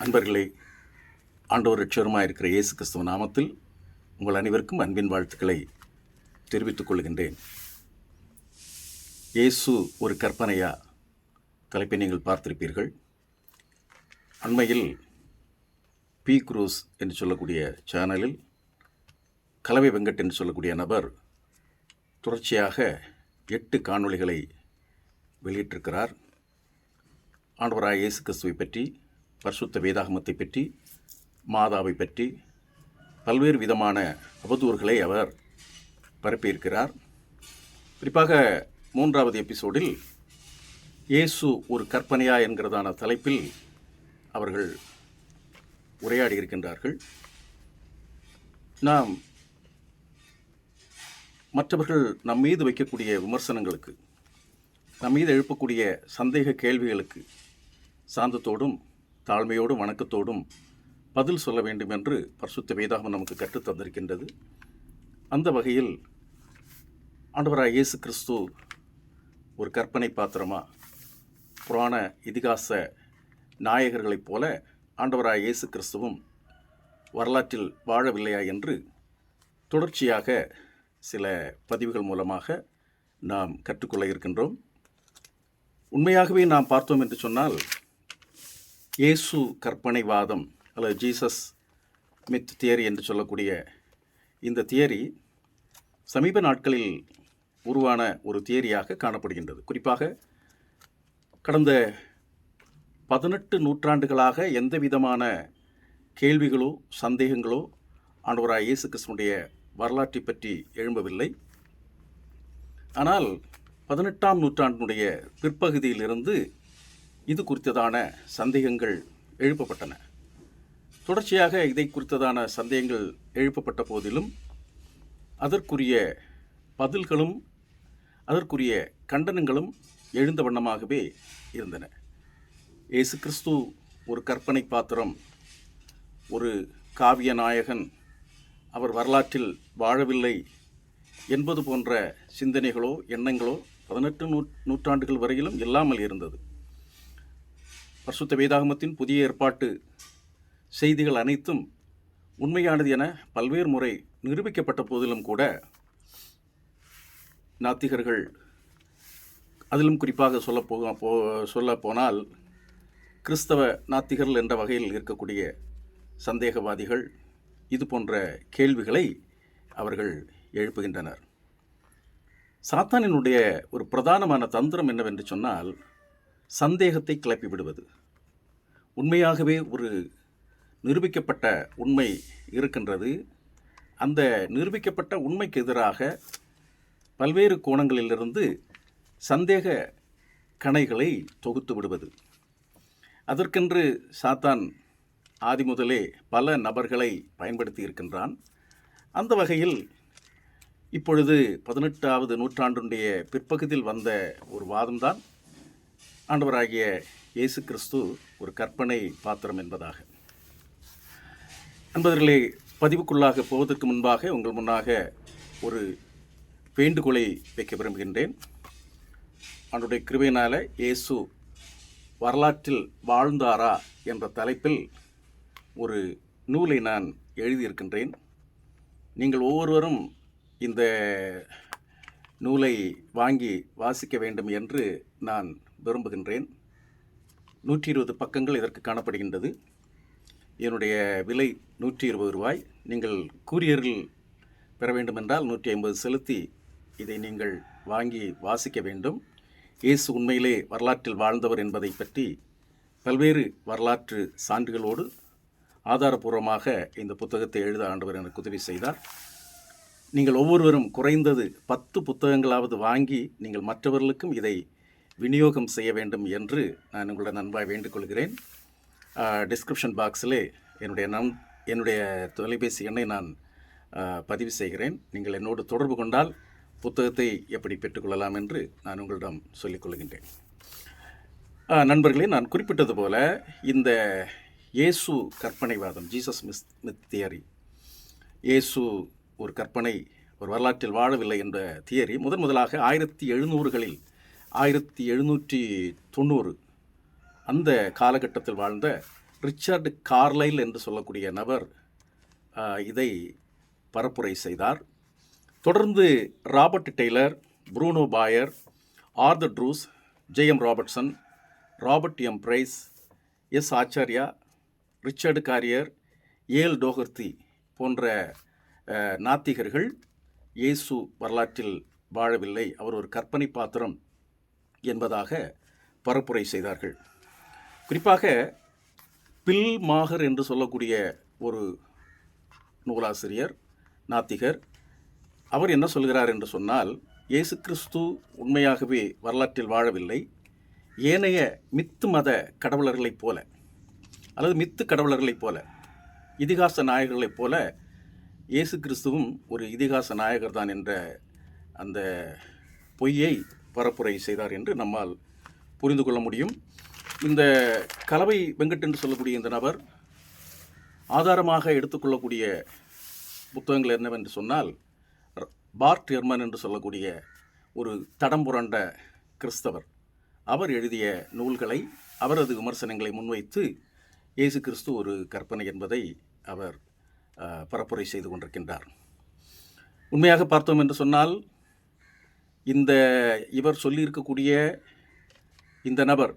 அன்பர்களே, ஆண்டவர் ரட்சகருமாய் இருக்கிற இயேசு கிறிஸ்துவ நாமத்தில் உங்கள் அனைவருக்கும் அன்பின் வாழ்த்துக்களை தெரிவித்துக் கொள்கின்றேன். இயேசு ஒரு கற்பனையா தலைப்பை நீங்கள் பார்த்திருப்பீர்கள். அண்மையில் பி குரூஸ் என்று சொல்லக்கூடிய சேனலில் கலவை வெங்கட் என்று சொல்லக்கூடிய நபர் தொடர்ச்சியாக 8 காணொளிகளை வெளியிட்டிருக்கிறார். ஆண்டவராய் இயேசு கிறிஸ்துவை பற்றி, பரிசுத்த வேதாகமத்தை பற்றி, மாதாவை பற்றி பல்வேறு விதமான அவதூறுகளை அவர் பரப்பியிருக்கிறார். குறிப்பாக 3வது எபிசோடில் இயேசு ஒரு கற்பனையா என்கிறதான தலைப்பில் அவர்கள் உரையாடி இருக்கின்றார்கள். நாம் மற்றவர்கள் நம் மீது வைக்கக்கூடிய விமர்சனங்களுக்கு, நம் மீது எழுப்பக்கூடிய சந்தேக கேள்விகளுக்கு சாந்தத்தோடும் தாழ்மையோடும் வணக்கத்தோடும் பதில் சொல்ல வேண்டும் என்று பரிசுத்த வேதாகமம் நமக்கு கற்றுத் தந்திருக்கின்றது. அந்த வகையில் ஆண்டவராய் இயேசு கிறிஸ்து ஒரு கற்பனை பாத்திரமா, புராண இதிகாச நாயகர்களைப் போல ஆண்டவராய் இயேசு கிறிஸ்துவும் வரலாற்றில் வாழவில்லையா என்று தொடர்ச்சியாக சில பதிவுகள் மூலமாக நாம் கற்றுக்கொள்ள இருக்கின்றோம். உண்மையாகவே நாம் பார்த்தோம் என்று சொன்னால், இயேசு கற்பனைவாதம் அல்லது ஜீசஸ் மித் தியரி என்று சொல்லக்கூடிய இந்த தியரி சமீப நாட்களில் உருவான ஒரு தியரியாக காணப்படுகின்றது. குறிப்பாக கடந்த 18 நூற்றாண்டுகளாக எந்த விதமான கேள்விகளோ சந்தேகங்களோ ஆண்டவராய் இயேசு கிறிஸ்துவுடைய வரலாற்றை பற்றி எழும்பவில்லை. ஆனால் 18ஆம் நூற்றாண்டினுடைய பிற்பகுதியிலிருந்து இது குறித்ததான சந்தேகங்கள் எழுப்பப்பட்டன. தொடர்ச்சியாக இதை குறித்ததான சந்தேகங்கள் எழுப்பப்பட்ட போதிலும் அதற்குரிய பதில்களும் அதற்குரிய கண்டனங்களும் எழுந்த வண்ணமாகவே இருந்தன. இயேசு கிறிஸ்து ஒரு கற்பனை பாத்திரம், ஒரு காவிய நாயகன், அவர் வரலாற்றில் வாழவில்லை என்பது போன்ற சிந்தனைகளோ எண்ணங்களோ 18 நூற்றாண்டுகள் வரையிலும் இல்லாமல் இருந்தது. பரிசுத்த வேதாகமத்தின் புதிய ஏற்பாட்டு செய்திகள் அனைத்தும் உண்மையானது என பல்வேறு முறை நிரூபிக்கப்பட்ட போதிலும் கூட நாத்திகர்கள், அதிலும் குறிப்பாக சொல்ல போனால் கிறிஸ்தவ நாத்திகர்கள் என்ற வகையில் இருக்கக்கூடிய சந்தேகவாதிகள் இது போன்ற கேள்விகளை அவர்கள் எழுப்புகின்றனர். சாத்தானினுடைய ஒரு பிரதானமான தந்திரம் என்னவென்று சொன்னால், சந்தேகத்தை கிளப்பி விடுவது. உண்மையாகவே ஒரு நிரூபிக்கப்பட்ட உண்மை இருக்கின்றது. அந்த நிரூபிக்கப்பட்ட உண்மைக்கு எதிராக பல்வேறு கோணங்களிலிருந்து சந்தேக கணைகளை தொகுத்து விடுவது. அதற்கென்று சாத்தான் ஆதி முதலே பல நபர்களை பயன்படுத்தி இருக்கின்றான். அந்த வகையில் இப்பொழுது 18வது நூற்றாண்டுடைய பிற்பகுதியில் வந்த ஒரு வாதம்தான் ஆண்டவராகிய இயேசு கிறிஸ்து ஒரு கற்பனை பாத்திரம் என்பதாக. அன்பர்களே, பதிவுக்குள்ளாக போவதற்கு முன்பாக உங்கள் முன்னாக ஒரு வேண்டுகோளை வைக்க விரும்புகின்றேன். அவனுடைய கிருபையினால இயேசு வரலாற்றில் வாழ்ந்தாரா என்ற தலைப்பில் ஒரு நூலை நான் எழுதியிருக்கின்றேன். நீங்கள் ஒவ்வொருவரும் இந்த நூலை வாங்கி வாசிக்க வேண்டும் என்று நான் விரும்புகின்றேன். 120 பக்கங்கள் இதற்கு காணப்படுகின்றது. என்னுடைய விலை 120 ரூபாய். நீங்கள் கூரியரில் பெற வேண்டுமென்றால் 150 செலுத்தி இதை நீங்கள் வாங்கி வாசிக்க வேண்டும். இயேசு உண்மையிலே வரலாற்றில் வாழ்ந்தவர் என்பதை பற்றி பல்வேறு வரலாற்று சான்றுகளோடு ஆதாரபூர்வமாக இந்த புத்தகத்தை எழுத ஆண்டவர் எனக்கு உதவி செய்தார். நீங்கள் ஒவ்வொருவரும் குறைந்தது 10 புத்தகங்களாவது வாங்கி நீங்கள் மற்றவர்களுக்கும் இதை விநியோகம் செய்ய வேண்டும் என்று நான் உங்களுடன் அன்பாய் வேண்டுகொள்கிறேன். டிஸ்கிரிப்ஷன் பாக்ஸிலே என்னுடைய தொலைபேசி எண்ணை நான் பதிவு செய்கிறேன். நீங்கள் என்னோடு தொடர்பு கொண்டால் புத்தகத்தை எப்படி பெற்றுக்கொள்ளலாம் என்று நான் உங்களிடம் சொல்லிக்கொள்கின்றேன். நண்பர்களே, நான் குறிப்பிட்டது போல இந்த இயேசு கற்பனைவாதம், ஜீசஸ் மித் தியரி, இயேசு ஒரு கற்பனை, ஒரு வரலாற்றில் வாழவில்லை என்ற தியரி முதலாக 1790களில் 1790 அந்த காலகட்டத்தில் வாழ்ந்த ரிச்சர்ட் கார்லைல் என்று சொல்லக்கூடிய நபர் இதை பரப்புரை செய்தார். தொடர்ந்து Robert Taylor, Bruno Bauer, Arthur Drews, J M. Robertson, Robert M. Price, S. Acharya, Richard Carrier, Earl Doherty போன்ற நாத்திகர்கள் இயேசு வரலாற்றில் வாழவில்லை, அவர் ஒரு கற்பனை பாத்திரம் என்பதாக பரப்புரை செய்தார்கள். குறிப்பாக பில் மாகர் என்று சொல்லக்கூடிய ஒரு நூலாசிரியர், நாத்திகர், அவர் என்ன சொல்கிறார் என்று சொன்னால், இயேசு கிறிஸ்து உண்மையாகவே வரலாற்றில் வாழவில்லை. ஏனைய மித்து மத கடவுளர்களைப் போல அல்லது மித்து கடவுளர்களைப் போல, இதிகாச நாயகர்களைப் போல இயேசு கிறிஸ்துவும் ஒரு இதிகாச நாயகர் தான் என்ற அந்த பொய்யை பரப்புரை செய்தார் என்று நம்மால் புரிந்து கொள்ள முடியும். இந்த கலவை வெங்கட் என்று சொல்லக்கூடிய இந்த நபர் ஆதாரமாக எடுத்துக்கொள்ளக்கூடிய புத்தகங்கள் என்னவென்று சொன்னால், பார்ட் எர்மன் என்று சொல்லக்கூடிய ஒரு தடம் புரண்ட கிறிஸ்தவர், அவர் எழுதிய நூல்களை, அவரது விமர்சனங்களை முன்வைத்து இயேசு கிறிஸ்து ஒரு கற்பனை என்பதை அவர் பரப்புரை செய்து கொண்டிருக்கின்றார். உண்மையாக பார்த்தோம் என்று சொன்னால், இவர் சொல்லியிருக்கக்கூடிய இந்த நபர்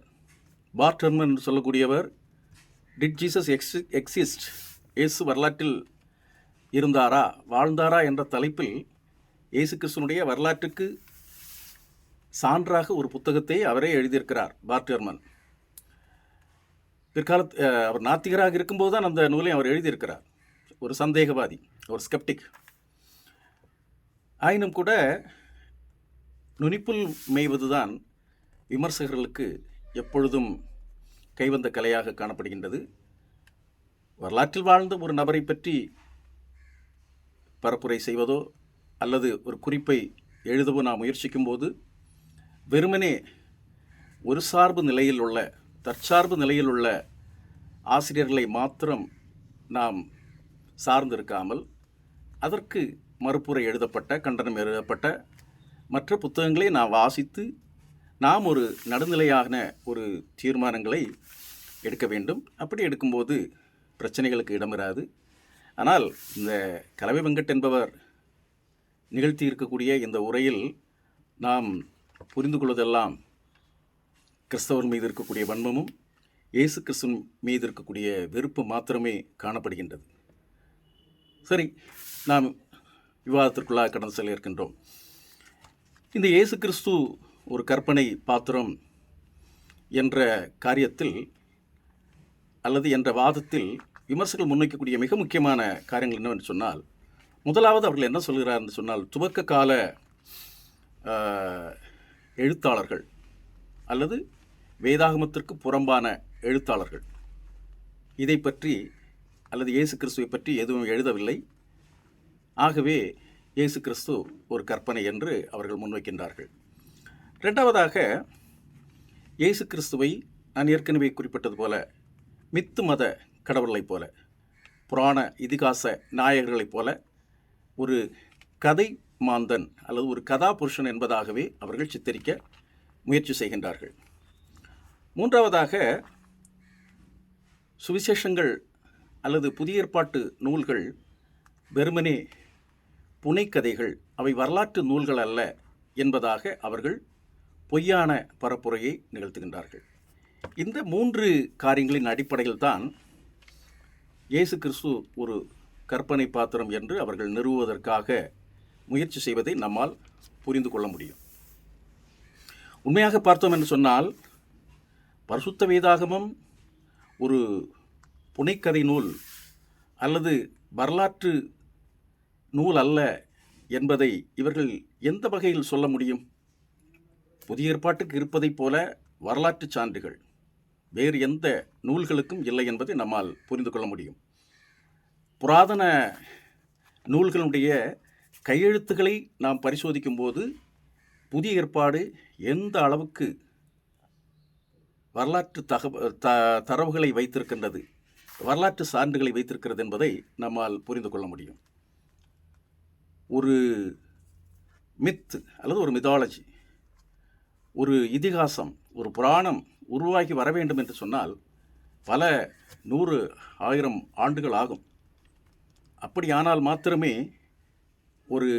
பார்ட் எர்மன் என்று சொல்லக்கூடியவர், டிட் ஜீசஸ் எக்ஸிஸ்ட், இயேசு வரலாற்றில் இருந்தாரா, வாழ்ந்தாரா என்ற தலைப்பில் இயேசு கிறிஸ்துனுடைய வரலாற்றுக்கு சான்றாக ஒரு புத்தகத்தை அவரே எழுதியிருக்கிறார் பார்ட் எர்மன். அவர் நாத்திகராக இருக்கும்போது தான் அந்த நூலை அவர் எழுதியிருக்கிறார். ஒரு சந்தேகவாதி, ஒரு ஸ்கெப்டிக். ஆயினும் கூட நுனிப்புல் மேய்வதுதான் விமர்சகர்களுக்கு எப்பொழுதும் கைவந்த கலையாக காணப்படுகின்றது. வரலாற்றில் வாழ்ந்த ஒரு நபரை பற்றி பரப்புரை செய்வதோ அல்லது ஒரு குறிப்பை எழுதவோ நாம் முயற்சிக்கும்போது வெறுமனே ஒரு சார்பு நிலையில் உள்ள, தற்சார்பு நிலையில் உள்ள ஆசிரியர்களை மாத்திரம் நாம் சார்ந்திருக்காமல், அதற்கு மறுப்புரை எழுதப்பட்ட, கண்டனம் எழுதப்பட்ட மற்ற புத்தகங்களை நாம் வாசித்து நாம் ஒரு நடுநிலையான ஒரு தீர்மானங்களை எடுக்க வேண்டும். அப்படி எடுக்கும்போது பிரச்சனைகளுக்கு இடமிராது. ஆனால் இந்த கலவை வெங்கட் என்பவர் நிகழ்த்தி இருக்கக்கூடிய இந்த உரையில் நாம் புரிந்து கொள்வதெல்லாம் கிறிஸ்தவர் மீது இருக்கக்கூடிய வன்மமும் இயேசு கிறிஸ்துவின் மீது இருக்கக்கூடிய வெறுப்பு மாத்திரமே காணப்படுகின்றது. சரி, நாம் விவாதத்திற்குள்ளாக கடந்து செல்ல இருக்கின்றோம். இந்த இயேசு கிறிஸ்து ஒரு கற்பனை பாத்திரம் என்ற காரியத்தில் அல்லது என்ற வாதத்தில் விமர்சகர்கள் முன்வைக்கக்கூடிய மிக முக்கியமான காரியங்கள் என்னவென்று சொன்னால், முதலாவது அவர்கள் என்ன சொல்கிறார் என்று சொன்னால், துவக்க கால எழுத்தாளர்கள் அல்லது வேதாகமத்திற்கு புறம்பான எழுத்தாளர்கள் இதை பற்றி அல்லது இயேசு கிறிஸ்துவை பற்றி எதுவும் எழுதவில்லை. ஆகவே இயேசு கிறிஸ்து ஒரு கற்பனை என்று அவர்கள் முன்வைக்கின்றார்கள். இரண்டாவதாக, இயேசு கிறிஸ்துவை நான் ஏற்கனவே குறிப்பிட்டது போல மித்து மத கடவுளைப் போல, புராண இதிகாச நாயகர்களைப் போல ஒரு கதை மாந்தன் அல்லது ஒரு கதாபுருஷன் என்பதாகவே அவர்கள் சித்தரிக்க முயற்சி செய்கின்றார்கள். மூன்றாவதாக, சுவிசேஷங்கள் அல்லது புதிய ஏற்பாட்டு நூல்கள் வெறுமனே புனைக்கதைகள், அவை வரலாற்று நூல்கள் அல்ல என்பதாக அவர்கள் பொய்யான பரப்புரையை நிகழ்த்துகின்றார்கள். இந்த மூன்று காரியங்களின் அடிப்படையில் தான் இயேசு கிறிஸ்து ஒரு கற்பனை பாத்திரம் என்று அவர்கள் நிறுவுவதற்காக முயற்சி செய்வதை நம்மால் புரிந்து கொள்ள முடியும். உண்மையாக பார்த்தோம் என்று சொன்னால், பரிசுத்த வேதாகமம் ஒரு புனைக்கதை நூல் அல்லது வரலாற்று நூல் அல்ல என்பதை இவர்கள் எந்த வகையில் சொல்ல முடியும்? புதிய ஏற்பாட்டுக்கு இருப்பதைப் போல வரலாற்று சான்றுகள் வேறு எந்த நூல்களுக்கும் இல்லை என்பதை நம்மால் புரிந்து கொள்ள முடியும். புராதன நூல்களுடைய கையெழுத்துக்களை நாம் பரிசோதிக்கும் போது புதிய ஏற்பாடு எந்த அளவுக்கு வரலாற்று தரவுகளை வைத்திருக்கின்றது, வரலாற்று சான்றுகளை வைத்திருக்கிறது என்பதை நம்மால் புரிந்து கொள்ள முடியும். ஒரு மித் அல்லது ஒரு மித்தாலஜி, ஒரு இதிகாசம், ஒரு புராணம் உருவாகி வர வேண்டும் என்று சொன்னால் பல 100 1000 ஆண்டுகள் ஆகும். அப்படியானால் மாத்திரமே ஒரு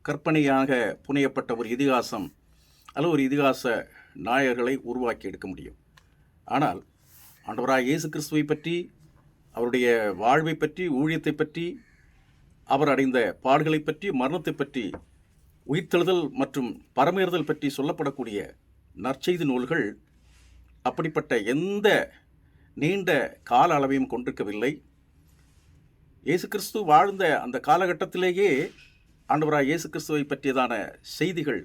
கற்பனையாக புனையப்பட்ட ஒரு இதிகாசம் அல்லது ஒரு இதிகாச நாயகர்களை உருவாக்கி எடுக்க முடியும். ஆனால் ஆண்டவராய் இயேசு கிறிஸ்துவை பற்றி, அவருடைய வாழ்வை பற்றி, ஊழியத்தை பற்றி, அவர் அடைந்த பாடுகளை பற்றி, மரணத்தை பற்றி, உயிர்த்தெழுதல் மற்றும் பரமேறுதல் பற்றி சொல்லப்படக்கூடிய நற்செய்தி நூல்கள் அப்படிப்பட்ட எந்த நீண்ட கால அளவையும் கொண்டிருக்கவில்லை. இயேசு கிறிஸ்து வாழ்ந்த அந்த காலகட்டத்திலேயே ஆண்டவராய் இயேசு கிறிஸ்துவை பற்றியதான செய்திகள்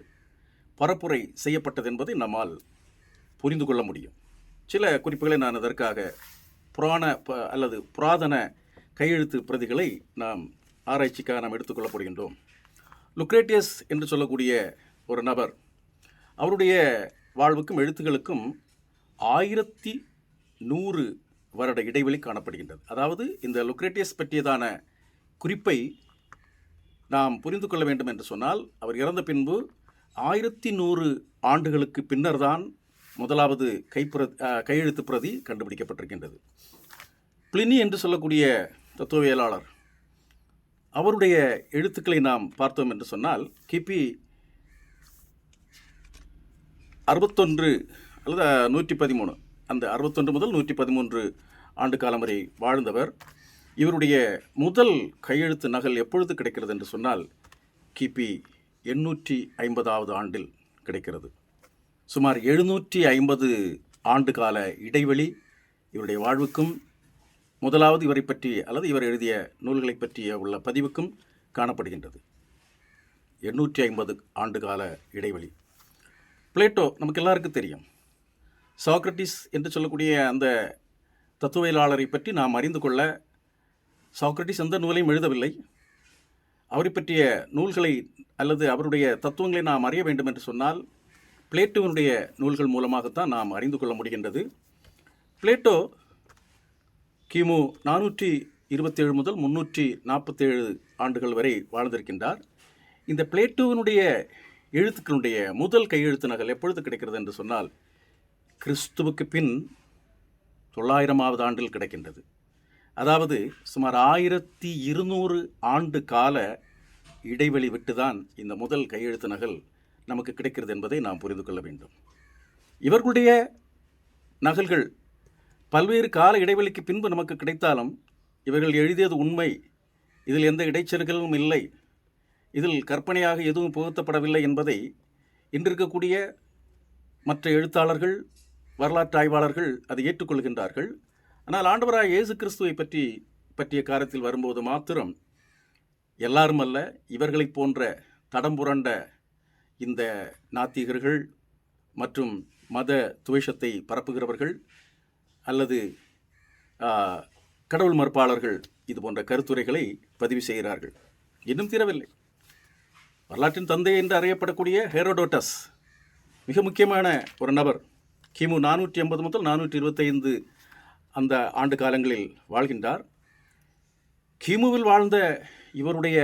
பரப்புரை செய்யப்பட்டது என்பதை நம்மால் புரிந்து கொள்ள முடியும். சில குறிப்புகளை நான் அதற்காக அல்லது புராதன கையெழுத்து பிரதிகளை நாம் ஆராய்ச்சிக்காக நாம் எடுத்துக்கொள்ளப்படுகின்றோம். லுக்ரேட்டியஸ் என்று சொல்லக்கூடிய ஒரு நபர், அவருடைய வாழ்வுக்கும் எழுத்துக்களுக்கும் 1100 வருட இடைவெளி காணப்படுகின்றது. அதாவது இந்த லுக்ரேட்டியஸ் பற்றியதான குறிப்பை நாம் புரிந்து கொள்ள வேண்டும் என்று சொன்னால், அவர் இறந்த பின்பு 1100 ஆண்டுகளுக்கு பின்னர் தான் முதலாவது கையெழுத்து பிரதி கண்டுபிடிக்கப்பட்டிருக்கின்றது. பிளினி என்று சொல்லக்கூடிய தத்துவவியலாளர், அவருடைய எழுத்துக்களை நாம் பார்த்தோம் என்று சொன்னால், கிபி 61 அல்லது 113, அந்த 61 முதல் 113 ஆண்டு காலம் வரை வாழ்ந்தவர். இவருடைய முதல் கையெழுத்து நகல் எப்பொழுது கிடைக்கிறது என்று சொன்னால், கிபி 850 ஆண்டில் கிடைக்கிறது. சுமார் 750 ஆண்டு கால இடைவெளி இவருடைய வாழ்வுக்கும், முதலாவது இவரை பற்றி அல்லது இவர் எழுதிய நூல்களை பற்றிய உள்ள பதிவுக்கும் காணப்படுகின்றது. 850 ஆண்டு கால இடைவெளி. பிளேட்டோ நமக்கு எல்லாருக்கும் தெரியும். சாக்ரட்டிஸ் என்று சொல்லக்கூடிய அந்த தத்துவவியலாளரை பற்றி நாம் அறிந்து கொள்ள சாக்ரட்டிஸ் எந்த நூலையும் எழுதவில்லை. அவரை பற்றிய நூல்களை அல்லது அவருடைய தத்துவங்களை நாம் அறிய வேண்டும் என்று சொன்னால் பிளேட்டோவினுடைய நூல்கள் மூலமாகத்தான் நாம் அறிந்து கொள்ள முடிகின்றது. பிளேட்டோ கிமு 427 முதல் 347 ஆண்டுகள் வரை வாழ்ந்திருக்கின்றார். இந்த பிளேட்டோவினுடைய எழுத்துக்களுடைய முதல் கையெழுத்து நகல் எப்பொழுது கிடைக்கிறது என்று சொன்னால், கிறிஸ்துவுக்கு பின் 900ஆவது ஆண்டில் கிடைக்கின்றது. அதாவது சுமார் 1200 ஆண்டு கால இடைவெளி விட்டுதான் இந்த முதல் கையெழுத்து நகல் நமக்கு கிடைக்கிறது என்பதை நாம் புரிந்து கொள்ள வேண்டும். இவர்களுடைய நகல்கள் பல்வேறு கால இடைவெளிக்கு பின்பு நமக்கு கிடைத்தாலும் இவர்கள் எழுதியது உண்மை, இதில் எந்த இடைச்சல்களும் இல்லை, இதில் கற்பனையாக எதுவும் புகுத்தப்படவில்லை என்பதை இன்றிருக்கக்கூடிய மற்ற எழுத்தாளர்கள், வரலாற்று ஆய்வாளர்கள் அதை ஏற்றுக்கொள்கின்றார்கள். ஆனால் ஆண்டவராய் இயேசு கிறிஸ்துவை பற்றிய காரியத்தில் வரும்போது மாத்திரம் எல்லாரும் அல்ல, இவர்களைப் போன்ற தடம் புரண்ட இந்த நாத்திகர்கள் மற்றும் மத துவேஷத்தை பரப்புகிறவர்கள் அல்லது கடவுள் மறுப்பாளர்கள் இது போன்ற கருத்துரைகளை பதிவு செய்கிறார்கள். இன்னும் தீரவில்லை. வரலாற்றின் தந்தை என்று அறியப்படக்கூடிய ஹெரோடோட்டஸ் மிக முக்கியமான ஒரு நபர். கிமு 480 முதல் 425 அந்த ஆண்டு காலங்களில் வாழ்கின்றார். கிமுவில் வாழ்ந்த இவருடைய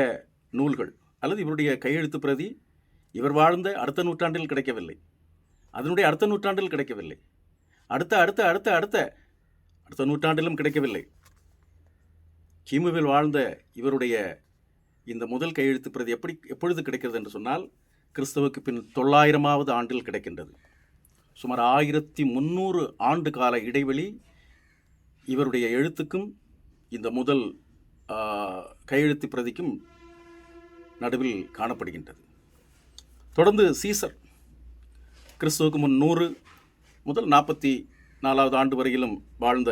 நூல்கள் அல்லது இவருடைய கையெழுத்து பிரதி இவர் வாழ்ந்த அடுத்த நூற்றாண்டில் கிடைக்கவில்லை, அதனுடைய அடுத்த நூற்றாண்டில் கிடைக்கவில்லை, அடுத்த அடுத்த அடுத்த அடுத்த அடுத்த நூற்றாண்டிலும் கிடைக்கவில்லை. கிமுவில் வாழ்ந்த இவருடைய இந்த முதல் கையெழுத்து பிரதி எப்பொழுது கிடைக்கிறது என்று சொன்னால், கிறிஸ்துவுக்கு பின் 900ஆவது ஆண்டில் கிடைக்கின்றது. சுமார் 1300 ஆண்டு கால இடைவெளி இவருடைய எழுத்துக்கும் இந்த முதல் கையெழுத்து பிரதிக்கும் நடுவில் காணப்படுகின்றது. தொடர்ந்து சீசர் கிறிஸ்துவுக்கு முன் 100 முதல் 44வது ஆண்டு வரையிலும் வாழ்ந்த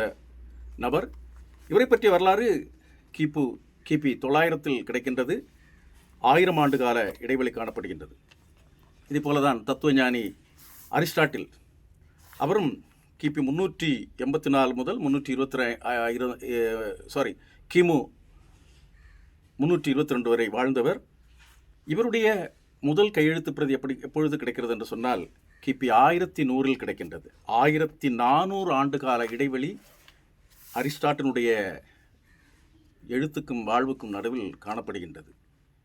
நபர். இவரை பற்றிய வரலாறு கிபி 900 கிடைக்கின்றது. 1000 ஆண்டு கால இடைவெளி காணப்படுகின்றது. இதே போலதான் தத்துவஞானி அரிஸ்டாட்டில், அவரும் கிபி 384 முதல் கிமு 322 வரை வாழ்ந்தவர். இவருடைய முதல் கையெழுத்து பிரதி எப்பொழுது கிடைக்கிறது என்று சொன்னால், கிபி 1100 கிடைக்கின்றது. 1400 ஆண்டு கால இடைவெளி அரிஸ்டாட்டினுடைய எழுத்துக்கும் வாழ்வுக்கும் நடுவில் காணப்படுகின்றது.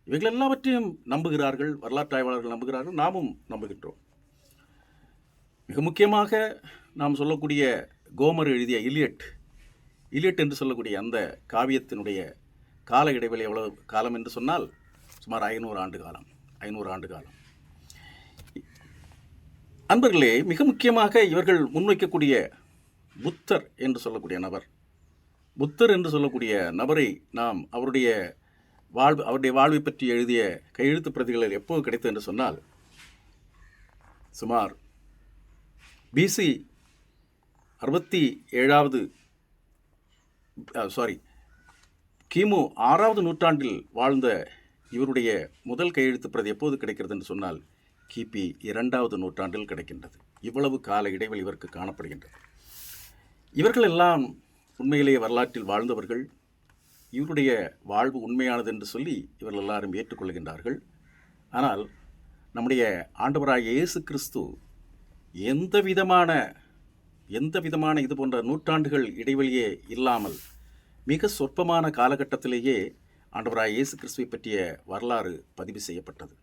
இவைகள் எல்லாவற்றையும் நம்புகிறார்கள், வரலாற்று ஆய்வாளர்கள் நம்புகிறார்கள், நாமும் நம்புகின்றோம். மிக முக்கியமாக நாம் சொல்லக்கூடிய கோமர் எழுதிய இலியட் என்று சொல்லக்கூடிய அந்த காவியத்தினுடைய கால இடைவெளி எவ்வளவு காலம் என்று சொன்னால் சுமார் 500 ஆண்டு காலம். அன்பர்களே, மிக முக்கியமாக இவர்கள் முன்வைக்கக்கூடிய புத்தர் என்று சொல்லக்கூடிய நபரை நாம் அவருடைய வாழ்வை பற்றி எழுதிய கையெழுத்து பிரதிகளில் எப்போது கிடைத்தது என்று சொன்னால் சுமார் பிசி 67 கிமு 6வது நூற்றாண்டில் வாழ்ந்த இவருடைய முதல் கையெழுத்து பிரதி எப்போது கிடைக்கிறது என்று சொன்னால் கிபி 2வது நூற்றாண்டில் கிடைக்கின்றது. இவ்வளவு கால இடைவெளி இவருக்கு காணப்படுகின்றது. இவர்கள் எல்லாம் உண்மையிலேயே வரலாற்றில் வாழ்ந்தவர்கள். இவருடைய வாழ்வு உண்மையானது என்று சொல்லி இவர்கள் எல்லாரும் ஏற்றுக்கொள்கின்றார்கள். ஆனால் நம்முடைய ஆண்டவராகிய இயேசு கிறிஸ்து எந்த விதமான இது போன்ற நூற்றாண்டுகள் இடைவெளியே இல்லாமல் மிக சொற்பமான காலகட்டத்திலேயே ஆண்டவராகிய இயேசு கிறிஸ்துவை பற்றிய வரலாறு பதிவு செய்யப்பட்டது.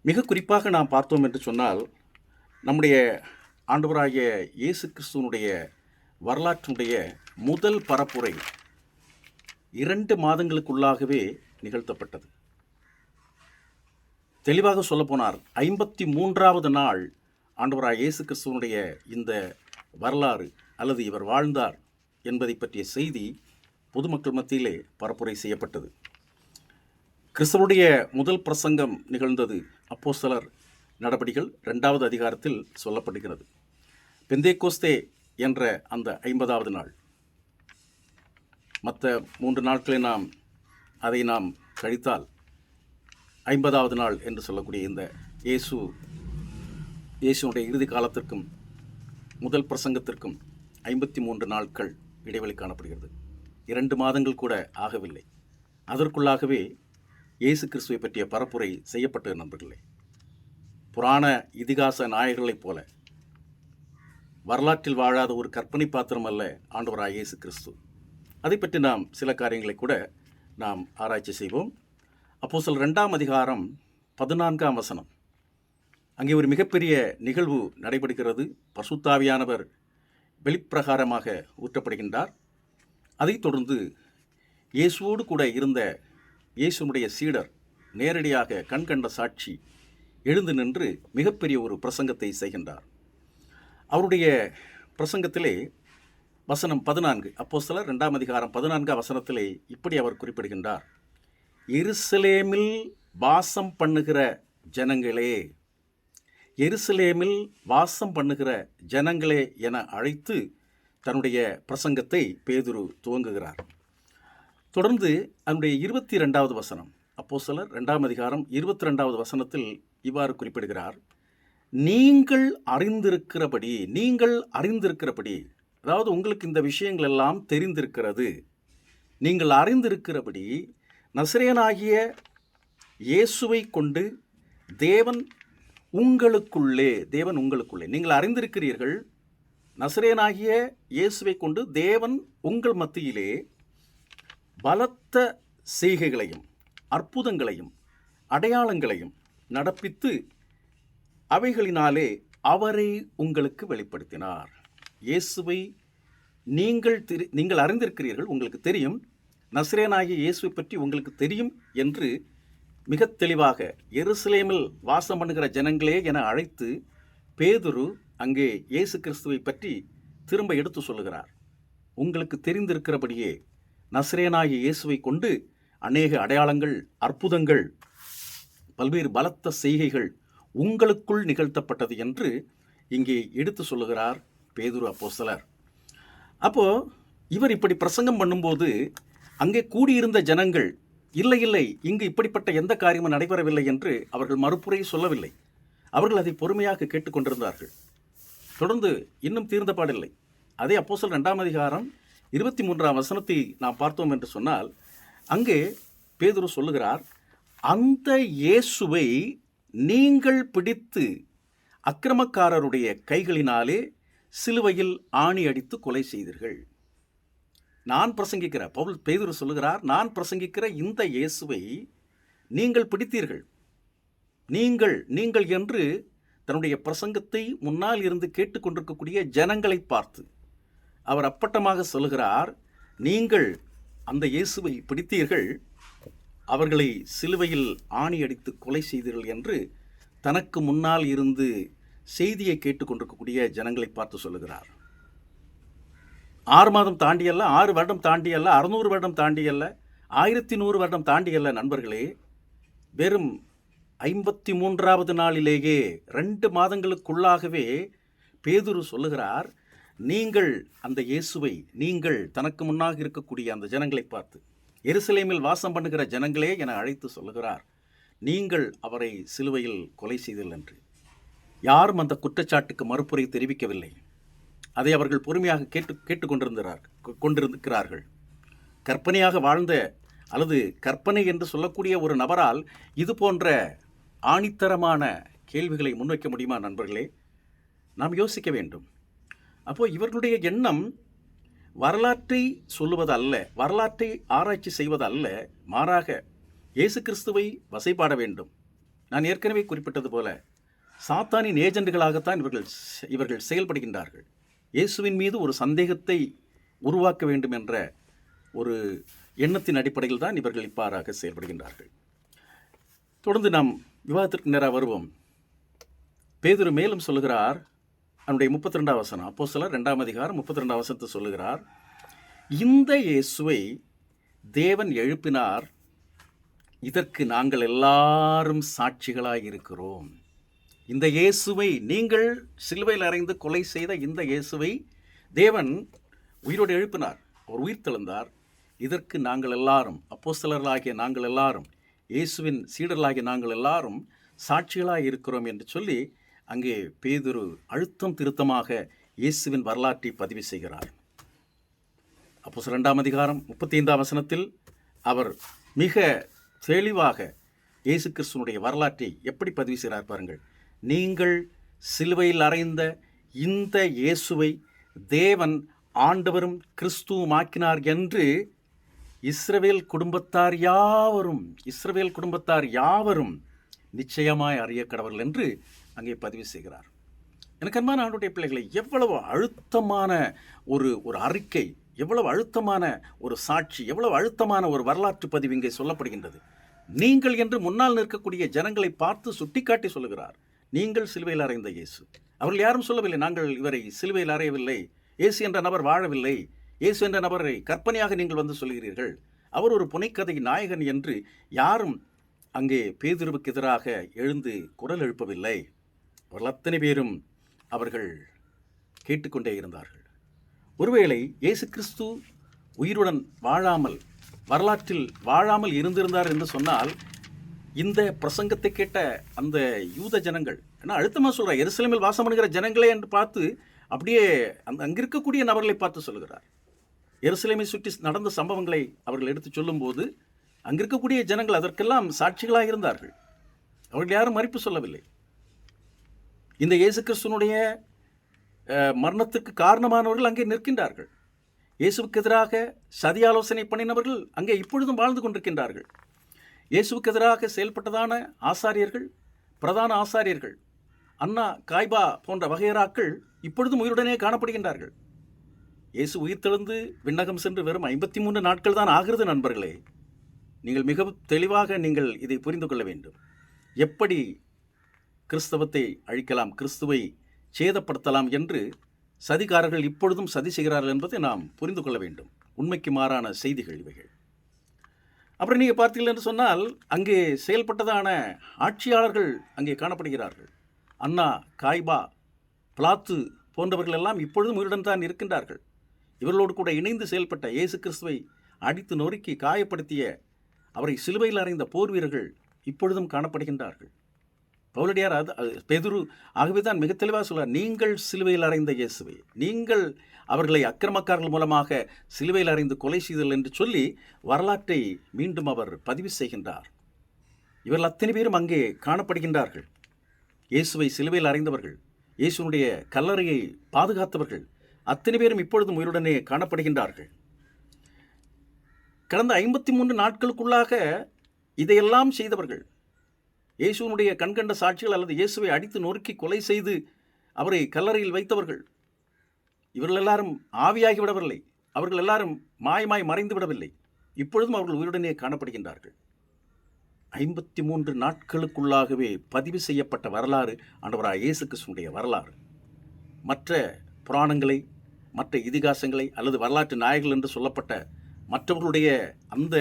மிக குறிப்பாக நாம் பார்த்தோம் என்று சொன்னால் நம்முடைய ஆண்டவராகிய இயேசு கிறிஸ்துவனுடைய வரலாற்றினுடைய முதல் பரப்புரை 2 மாதங்களுக்குள்ளாகவே நிகழ்த்தப்பட்டது. தெளிவாக சொல்லப்போனால் 53வது நாள் ஆண்டவராகிய இயேசு கிறிஸ்துவனுடைய இந்த வரலாறு அல்லது இவர் வாழ்ந்தார் என்பதை பற்றிய செய்தி பொதுமக்கள் மத்தியிலே பரப்புரை செய்யப்பட்டது. கிறிஸ்துவனுடைய முதல் பிரசங்கம் நிகழ்ந்தது அப்போஸ்தலர் நடபடிகள் 2வது அதிகாரத்தில் சொல்லப்படுகிறது. பெந்தேகோஸ்தே என்ற அந்த 50வது நாள். மற்ற 3 நாட்களை நாம் கழித்தால் 50வது நாள் என்று சொல்லக்கூடிய இந்த இயேசுனுடைய இறுதி காலத்திற்கும் முதல் பிரசங்கத்திற்கும் 53 நாட்கள் இடைவெளி காணப்படுகிறது. 2 மாதங்கள் கூட ஆகவில்லை. அதற்குள்ளாகவே இயேசு கிறிஸ்துவை பற்றிய பரப்புரை செய்யப்பட்ட நண்பர்களே, புராண இதிகாச நாயகர்களைப் போல வரலாற்றில் வாழாத ஒரு கற்பனை பாத்திரம் அல்ல ஆண்டவராகிய இயேசு கிறிஸ்து. அதை பற்றி நாம் சில காரியங்களை கூட நாம் ஆராய்ச்சி செய்வோம். அப்போஸ்தலர் 2ஆம் அதிகாரம் 14ஆம் வசனம். அங்கே ஒரு மிகப்பெரிய நிகழ்வு நடைபெறுகிறது. பரிசுத்த ஆவியானவர் வெளிப்பிரகாரமாக ஊற்றப்படுகின்றார். அதைத் தொடர்ந்து இயேசுவோடு கூட இருந்த இயேசுனுடைய சீடர் நேரடியாக கண்கண்ட சாட்சி எழுந்து நின்று மிகப்பெரிய ஒரு பிரசங்கத்தை செய்கின்றார். அவருடைய பிரசங்கத்திலே வசனம் 14, அப்போஸ்தலர் 2ஆம் அதிகாரம் 14ஆம் வசனத்திலே இப்படி அவர் குறிப்பிடுகின்றார். எருசலேமில் வாசம் பண்ணுகிற ஜனங்களே, எருசலேமில் வாசம் பண்ணுகிற ஜனங்களே என அழைத்து தன்னுடைய பிரசங்கத்தை பேதுரு துவங்குகிறார். தொடர்ந்து அதனுடைய 22வது வசனம், அப்போஸ்தலர் 2ஆம் அதிகாரம் 22வது வசனத்தில் இவ்வாறு குறிப்பிடுகிறார். நீங்கள் அறிந்திருக்கிறபடி, அதாவது உங்களுக்கு இந்த விஷயங்கள் எல்லாம் தெரிந்திருக்கிறது, நீங்கள் அறிந்திருக்கிறபடி நசரேயனாகிய இயேசுவை கொண்டு தேவன் உங்களுக்குள்ளே நீங்கள் அறிந்திருக்கிறீர்கள். நசரேயனாகிய இயேசுவை கொண்டு தேவன் உங்கள் மத்தியிலே பலத்த செய்கைகளையும் அற்புதங்களையும் அடையாளங்களையும் நடப்பித்து அவைகளினாலே அவரை உங்களுக்கு வெளிப்படுத்தினார். இயேசுவை நீங்கள் அறிந்திருக்கிறீர்கள், உங்களுக்கு தெரியும். நசரேயனாகிய இயேசுவை பற்றி உங்களுக்கு தெரியும் என்று மிக தெளிவாக எருசலேமில் வாசம் பண்ணுகிற ஜனங்களே என அழைத்து பேதுரு அங்கே இயேசு கிறிஸ்துவை பற்றி திரும்ப எடுத்து சொல்லுகிறார். உங்களுக்கு தெரிந்திருக்கிறபடியே நசரேயனாகிய இயேசுவை கொண்டு அநேக அடையாளங்கள், அற்புதங்கள், பல்வேறு பலத்த செய்கைகள் உங்களுக்குள் நிகழ்த்தப்பட்டது என்று இங்கே எடுத்து சொல்லுகிறார் பேதுரு அப்போஸ்தலர். அப்போது இவர் இப்படி பிரசங்கம் பண்ணும்போது அங்கே கூடியிருந்த ஜனங்கள் இல்லை, இங்கு இப்படிப்பட்ட எந்த காரியமும் நடைபெறவில்லை என்று அவர்கள் மறுப்புரை சொல்லவில்லை. அவர்கள் அதை பொறுமையாக கேட்டுக்கொண்டிருந்தார்கள். தொடர்ந்து இன்னும் தீர்ந்த பாடில்லை. அதே அப்போஸ்தலர் 2ஆம் அதிகாரம் 23ஆம் வசனத்தை நாம் பார்த்தோம் என்று சொன்னால் அங்கே பேதுரு சொல்லுகிறார், அந்த இயேசுவை நீங்கள் பிடித்து அக்கிரமக்காரருடைய கைகளினாலே சிலுவையில் ஆணி அடித்து கொலை செய்தீர்கள். பேதுரு சொல்லுகிறார், நான் பிரசங்கிக்கிற இந்த இயேசுவை நீங்கள் பிடித்தீர்கள். நீங்கள் என்று தன்னுடைய பிரசங்கத்தை முன்னால் இருந்து கேட்டுக்கொண்டிருக்கக்கூடிய ஜனங்களை பார்த்து, அவர் அப்பட்டமாக சொல்கிறார், நீங்கள் அந்த இயேசுவை பிடித்தீர்கள், அவர்களை சிலுவையில் ஆணி அடித்து கொலை செய்தீர்கள் என்று தனக்கு முன்னால் இருந்து செய்தியை கேட்டுக்கொண்டிருக்கக்கூடிய ஜனங்களை பார்த்து சொல்லுகிறார். 6 மாதம் தாண்டியல்ல, 6 வருடம் தாண்டியல்ல, 600 வருடம் தாண்டியல்ல, 1100 வருடம் தாண்டியல்ல நண்பர்களே, வெறும் 53வது நாளிலேயே 2 மாதங்களுக்குள்ளாகவே பேதுரு சொல்லுகிறார், நீங்கள் அந்த இயேசுவை, நீங்கள் தனக்கு முன்னாக இருக்கக்கூடிய அந்த ஜனங்களை பார்த்து, எருசலேமில் வாசம் பண்ணுகிற ஜனங்களே என அழைத்து சொல்லுகிறார், நீங்கள் அவரை சிலுவையில் கொலை செய்தீர்கள் என்று. யாரும் அந்த குற்றச்சாட்டுக்கு மறுப்புரை தெரிவிக்கவில்லை. அதை அவர்கள் பொறுமையாக கொண்டிருக்கிறார்கள். கற்பனையாக வாழ்ந்த அல்லது கற்பனை என்று சொல்லக்கூடிய ஒரு நபரால் இது போன்ற ஆணித்தரமான கேள்விகளை முன்வைக்க முடியுமா நண்பர்களே? நாம் யோசிக்க வேண்டும். அப்போது இவர்களுடைய எண்ணம் வரலாற்றை சொல்லுவது அல்ல, வரலாற்றை ஆராய்ச்சி செய்வது அல்ல, மாறாக இயேசு கிறிஸ்துவை வசைபாட வேண்டும். நான் ஏற்கனவே குறிப்பிட்டது போல சாத்தானின் ஏஜெண்டுகளாகத்தான் இவர்கள் செயல்படுகின்றார்கள். இயேசுவின் மீது ஒரு சந்தேகத்தை உருவாக்க வேண்டும் என்ற ஒரு எண்ணத்தின் அடிப்படையில் தான் இவர்கள் இவ்வாறாக செயல்படுகின்றார்கள். தொடர்ந்து நாம் விவாதத்திற்கு நேராக வருவோம். பேதுரு மேலும் சொல்லுகிறார், அவனுடைய 32வது வசனம், அப்போஸ்தலர் 2ஆம் அதிகாரம் 32ஆம் வசனத்தை சொல்லுகிறார், இந்த இயேசுவை தேவன் எழுப்பினார், இதற்கு நாங்கள் எல்லாரும் சாட்சிகளாய் இருக்கிறோம். இந்த இயேசுவை, நீங்கள் சிலுவையில் அறைந்து கொலை செய்த இந்த இயேசுவை தேவன் உயிரோடு எழுப்பினார், அவர் உயிர் தெழுந்தார். இதற்கு நாங்கள் எல்லாரும், அப்போஸ்தலர்களாகிய நாங்கள் எல்லாரும், இயேசுவின் சீடர்களாகிய நாங்கள் எல்லாரும் சாட்சிகளாய் இருக்கிறோம் என்று சொல்லி அங்கே பேதுரு அழுத்தம் திருத்தமாக இயேசுவின் வரலாற்றை பதிவு செய்கிறார். அப்போஸ்தலர் 2ஆம் அதிகாரம் 35ஆம் வசனத்தில் அவர் மிக தெளிவாக இயேசு கிறிஸ்துவனுடைய வரலாற்றை எப்படி பதிவு செய்கிறார் பாருங்கள். நீங்கள் சிலுவையில் அறைந்த இந்த இயேசுவை தேவன் ஆண்டவரும் கிறிஸ்துவுமாக்கினார் என்று இஸ்ரவேல் குடும்பத்தார் யாவரும் நிச்சயமாய் அறிய கடவர்கள் என்று அங்கே பதிவு செய்கிறார். எனக்கு அன்பான ஆண்டவருடைய பிள்ளைகளை, எவ்வளவு அழுத்தமான ஒரு அறிக்கை, எவ்வளவு அழுத்தமான ஒரு சாட்சி, எவ்வளவு அழுத்தமான ஒரு வரலாற்று பதிவு இங்கே சொல்லப்படுகின்றது. நீங்கள் என்று முன்னால் நிற்கக்கூடிய ஜனங்களை பார்த்து சுட்டிக்காட்டி சொல்லுகிறார், நீங்கள் சிலுவையில் அறைந்த இயேசு. அவர்கள் யாரும் சொல்லவில்லை, நாங்கள் இவரை சிலுவையில் அறையவில்லை, இயேசு என்ற நபர் வாழவில்லை, இயேசு என்ற நபரை கற்பனையாக நீங்கள் வந்து சொல்கிறீர்கள், அவர் ஒரு புனைக்கதை நாயகன் என்று யாரும் அங்கே பேதுருவுக்கு எதிராக எழுந்து குரல் எழுப்பவில்லை. அவர்கள் அத்தனை பேரும் அவர்கள் கேட்டுக்கொண்டே இருந்தார்கள். ஒருவேளை இயேசு கிறிஸ்து உயிருடன் வரலாற்றில் வாழாமல் இருந்திருந்தார் என்று சொன்னால், இந்த பிரசங்கத்தை கேட்ட அந்த யூத ஜனங்கள், ஏன்னா அழுத்தமாக சொல்கிறார், எருசலேமில் வாசம் பண்ணுகிற ஜனங்களே என்று பார்த்து அப்படியே அங்கே இருக்கக்கூடிய நபர்களை பார்த்து சொல்கிறார். எருசலேமை சுற்றி நடந்த சம்பவங்களை அவர்கள் எடுத்து சொல்லும்போது அங்கே இருக்கக்கூடிய ஜனங்கள் அதற்கெல்லாம் சாட்சிகளாக இருந்தார்கள். அவர்கள் யாரும் மறுப்பு சொல்லவில்லை. இந்த இயேசு கிறிஸ்துவனுடைய மரணத்துக்கு காரணமானவர்கள் அங்கே நிற்கின்றார்கள். இயேசுவுக்கு எதிராக சதி ஆலோசனை பண்ணினவர்கள் அங்கே இப்பொழுதும் வாழ்ந்து கொண்டிருக்கின்றார்கள். இயேசுவுக்கு எதிராக செயல்பட்டதான ஆசாரியர்கள், பிரதான ஆசாரியர்கள், அன்னா, காய்பா போன்ற வகையராக்கள் இப்பொழுதும் உயிருடனே காணப்படுகின்றார்கள். இயேசு உயிர்த்தெழுந்து விண்ணகம் சென்று வெறும் 53 நாட்கள் தான் ஆகிறது நண்பர்களே. நீங்கள் மிகவும் தெளிவாக நீங்கள் இதை புரிந்து கொள்ள வேண்டும். எப்படி கிறிஸ்தவத்தை அழிக்கலாம், கிறிஸ்துவை சேதப்படுத்தலாம் என்று சதிகாரர்கள் இப்பொழுதும் சதி செய்கிறார்கள் என்பதை நாம் புரிந்து கொள்ள வேண்டும். உண்மைக்கு மாறான செய்திகள் இவைகள். அப்புறம் நீங்கள் பார்த்தீர்கள் என்று சொன்னால், அங்கே செயல்பட்டதான ஆட்சியாளர்கள் அங்கே காணப்படுகிறார்கள். அன்னா, காய்பா, பிலாத்து போன்றவர்கள் எல்லாம் இப்பொழுதும் உயிருடன் தான் இருக்கின்றார்கள். இவர்களோடு கூட இணைந்து செயல்பட்ட இயேசு கிறிஸ்துவை அடித்து நொறுக்கி காயப்படுத்திய, அவரை சிலுவையில் அறைந்த போர் வீரர்கள் இப்பொழுதும் காணப்படுகின்றார்கள். பவுலடியார் பேதுரு ஆகவே தான் மிக தெளிவாக சொல்கிறார், நீங்கள் சிலுவையில் அறைந்த இயேசுவை, நீங்கள் அவர்களை அக்கிரமக்காரர்கள் மூலமாக சிலுவையில் அறைந்து கொலை செய்தல் என்று சொல்லி வரலாற்றை மீண்டும் அவர் பதிவு செய்கின்றார். இவர்கள் அத்தனை பேரும் அங்கே காணப்படுகின்றார்கள். இயேசுவை சிலுவையில் அறைந்தவர்கள், இயேசுனுடைய கல்லறையை பாதுகாத்தவர்கள் அத்தனை பேரும் இப்பொழுதும் உயிருடனே காணப்படுகின்றார்கள். கடந்த 53 நாட்களுக்குள்ளாக இதையெல்லாம் செய்தவர்கள், இயேசுனுடைய கண்கண்ட சாட்சிகள் அல்லது இயேசுவை அடித்து நொறுக்கி கொலை செய்து அவரை கல்லறையில் வைத்தவர்கள், இவர்கள் எல்லாரும் ஆவியாகி விடவில்லை, அவர்கள் எல்லாரும் மாயமாய் மறைந்து விடவில்லை. இப்பொழுதும் அவர்கள் உயிருடனே காணப்படுகின்றார்கள். 53 நாட்களுக்குள்ளாகவே பதிவு செய்யப்பட்ட வரலாறு ஆண்டவராகிய இயேசு கிறிஸ்துவினுடைய வரலாறு. மற்ற புராணங்களை, மற்ற இதிகாசங்களை அல்லது வரலாற்று நாயகர்கள் என்று சொல்லப்பட்ட மற்றவர்களுடைய அந்த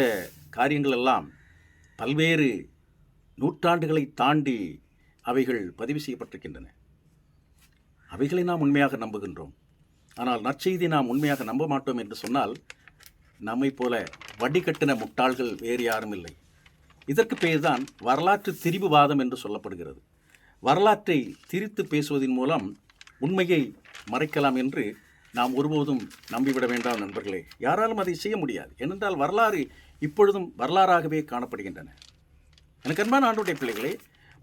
காரியங்கள் எல்லாம் பல்வேறு நூற்றாண்டுகளை தாண்டி அவைகள் பதிவு செய்யப்பட்டிருக்கின்றன. அவைகளை நாம் உண்மையாக நம்புகின்றோம். ஆனால் நற்செய்தி நாம் உண்மையாக நம்ப மாட்டோம் என்று சொன்னால் நம்மை போல வடிகட்டின முட்டாள்கள் வேறு யாரும் இல்லை. இதற்கு பெயர்தான் வரலாற்று திரிபுவாதம் என்று சொல்லப்படுகிறது. வரலாற்றை திரித்து பேசுவதன் மூலம் உண்மையை மறைக்கலாம் என்று நாம் ஒருபோதும் நம்பிவிட வேண்டாம் நண்பர்களே. யாராலும் அதை செய்ய முடியாது. ஏனென்றால் வரலாறு இப்பொழுதும் வரலாறாகவே காணப்படுகின்றன. எனக்கு அன்பான ஆண்டவருடைய பிள்ளைகளே,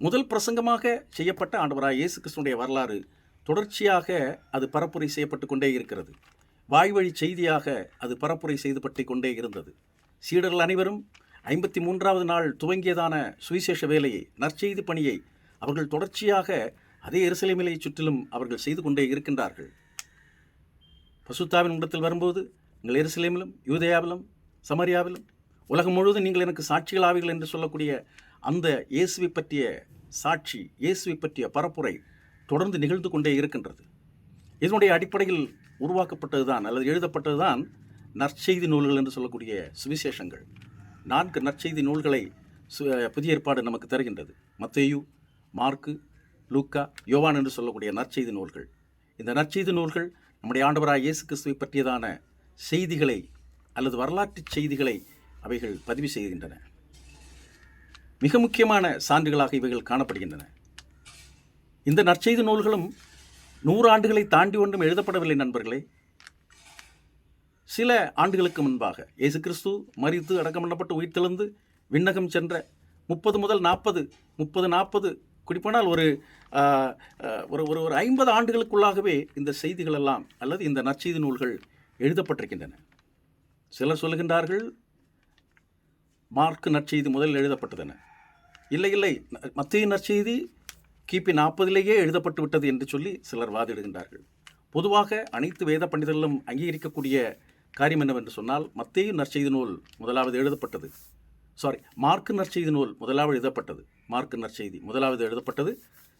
முதல் பிரசங்கமாக செய்யப்பட்ட ஆண்டவராகிய இயேசு கிறிஸ்துவினுடைய வரலாறு தொடர்ச்சியாக அது பரப்புரை செய்யப்பட்டு கொண்டே இருக்கிறது. வாய்வழி செய்தியாக அது பரப்புரை செய்துபட்டு கொண்டே இருந்தது. சீடர்கள் அனைவரும் 53வது நாள் துவங்கியதான சுவிசேஷ வேலையை, நற்செய்தி பணியை அவர்கள் தொடர்ச்சியாக அதே எருசலேமிலே சுற்றிலும் அவர்கள் செய்து கொண்டே இருக்கின்றார்கள். பசுத்தாவின் இடத்தில் வரும்போது, நீங்கள் எருசலேமிலும் யூதேயாவிலும் சமரியாவிலும் உலகம் முழுவதும் நீங்கள் எனக்கு சாட்சிகள் ஆவீர்கள் என்று சொல்லக்கூடிய அந்த இயேசுவை பற்றிய சாட்சி, இயேசுவை பற்றிய பரப்புரை தொடர்ந்து நிகழ்ந்து கொண்டே இருக்கின்றது. இதனுடைய அடிப்படையில் உருவாக்கப்பட்டதுதான் அல்லது எழுதப்பட்டதுதான் நற்செய்தி நூல்கள் என்று சொல்லக்கூடிய சுவிசேஷங்கள். 4 நற்செய்தி நூல்களை புதிய ஏற்பாடு நமக்கு தருகின்றது. மத்தேயு, மார்க்கு, லூக்கா, யோவான் என்று சொல்லக்கூடிய நற்செய்தி நூல்கள். இந்த நற்செய்தி நூல்கள் நம்முடைய ஆண்டவராகிய இயேசு கிறிஸ்துவை பற்றியதான செய்திகளை அல்லது வரலாற்று செய்திகளை அவைகள் பதிவு செய்கின்றன. மிக முக்கியமான சான்றுகளாக இவைகள் காணப்படுகின்றன. இந்த நற்செய்தி நூல்களும் 100 ஆண்டுகளை தாண்டி ஒன்றும் எழுதப்படவில்லை நண்பர்களே. சில ஆண்டுகளுக்கு முன்பாக இயேசு கிறிஸ்து மரித்து அடக்கம் பண்ணப்பட்டு உயிர்த்தெழுந்து விண்ணகம் சென்ற 30 முதல் 40 குறிப்பானால் ஒரு 50 ஆண்டுகளுக்குள்ளாகவே இந்த செய்திகள் எல்லாம் அல்லது இந்த நற்செய்தி நூல்கள் எழுதப்பட்டிருக்கின்றன. சிலர் சொல்லுகின்றார்கள் மார்க்கு நற்செய்தி முதலில் எழுதப்பட்டதென. இல்லை, மத்தேயு நற்செய்தி கிபி 40லேயே எழுதப்பட்டு விட்டது என்று சொல்லி சிலர் வாதிடுகின்றார்கள். பொதுவாக அனைத்து வேத பண்டிதர்களும் அங்கீகரிக்கக்கூடிய காரியம் என்னவென்று சொன்னால், மத்தேயு நற்செய்தி நூல் முதலாவது எழுதப்பட்டது. மார்க்கு நற்செய்தி நூல் முதலாவது எழுதப்பட்டது. மார்க்கு நற்செய்தி முதலாவது எழுதப்பட்டது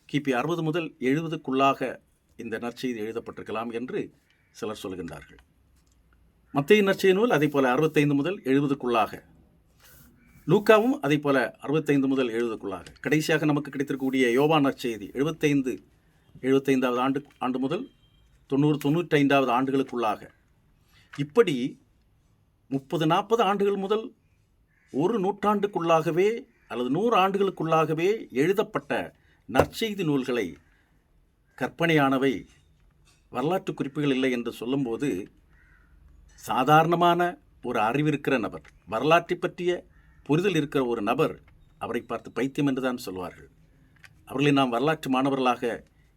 கிபி 60 முதல் 70க்குள்ளாக இந்த நற்செய்தி எழுதப்பட்டிருக்கலாம் என்று சிலர் சொல்கின்றார்கள். மத்தேயு நற்செய்தி நூல் அதே போல 65 முதல் 70க்குள்ளாக, லூக்காவும் அதே போல 65 முதல் 70க்குள்ளாக, கடைசியாக நமக்கு கிடைத்திருக்கக்கூடிய யோவான் நற்செய்தி 75வது ஆண்டு முதல் 90-95வது ஆண்டுகளுக்குள்ளாக. இப்படி 30-40 ஆண்டுகள் முதல் ஒரு நூற்றாண்டுக்குள்ளாகவே அல்லது 100 ஆண்டுகளுக்குள்ளாகவே எழுதப்பட்ட நற்செய்தி நூல்களை கற்பனையானவை, வரலாற்று குறிப்புகள் இல்லை என்று சொல்லும்போது, சாதாரணமான ஒரு அறிவிருக்கிற நபர், வரலாற்றை பற்றிய புரிதல் இருக்கிற ஒரு நபர் அவரை பார்த்து பைத்தியம் என்று தான் சொல்வார்கள். அவர்களை நாம் வரலாற்று மாணவர்களாக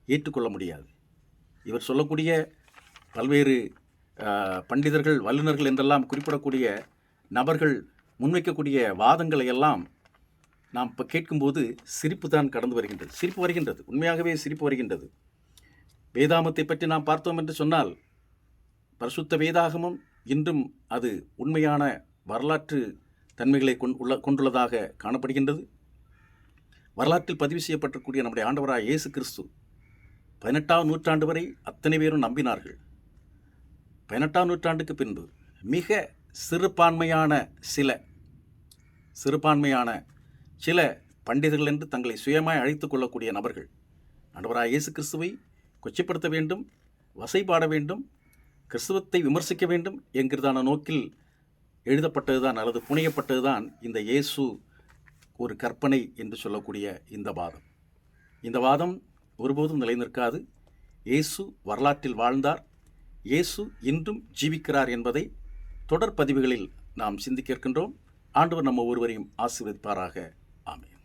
ஏற்றுக்கொள்ள முடியாது. இவர் சொல்லக்கூடிய பல்வேறு பண்டிதர்கள், வல்லுநர்கள் என்றெல்லாம் குறிப்பிடக்கூடிய நபர்கள் முன்வைக்கக்கூடிய வாதங்களை எல்லாம் நாம் இப்போ கேட்கும்போது சிரிப்பு தான் கடந்து வருகின்றது. சிரிப்பு வருகின்றது, உண்மையாகவே சிரிப்பு வருகின்றது. வேதாமத்தை பற்றி நாம் பார்த்தோம் என்று சொன்னால், பரிசுத்த வேதாகமம் இன்றும் அது உண்மையான வரலாற்று தன்மைகளை கொண்டுள்ளதாக காணப்படுகின்றது. வரலாற்றில் பதிவு செய்யப்பட்டிருக்கூடிய நம்முடைய ஆண்டவராகிய இயேசு கிறிஸ்து 18ஆம் நூற்றாண்டு வரை அத்தனை பேரும் நம்பினார்கள். 18ஆம் நூற்றாண்டுக்கு பின்பு மிக சிறுபான்மையான சில பண்டிதர்கள் என்று தங்களை சுயமாய் அழைத்துக் கொள்ளக்கூடிய நபர்கள் ஆண்டவராகிய இயேசு கிறிஸ்துவை கொச்சைப்படுத்த வேண்டும், வசைபாட வேண்டும், கிறிஸ்துவத்தை விமர்சிக்க வேண்டும் என்கிறதான நோக்கில் எழுதப்பட்டதுதான் அல்லது புனையப்பட்டதுதான் இந்த இயேசு ஒரு கற்பனை என்று சொல்லக்கூடிய இந்த வாதம் ஒருபோதும் நிலைநிற்காது. இயேசு வரலாற்றில் வாழ்ந்தார், இயேசு இன்றும் ஜீவிக்கிறார் என்பதை தொடர் பதிவுகளில் நாம் சிந்திக்க இருக்கின்றோம். ஆண்டவர் நம்ம ஒருவரையும் ஆசீர்வதிப்பாராக. ஆமென்.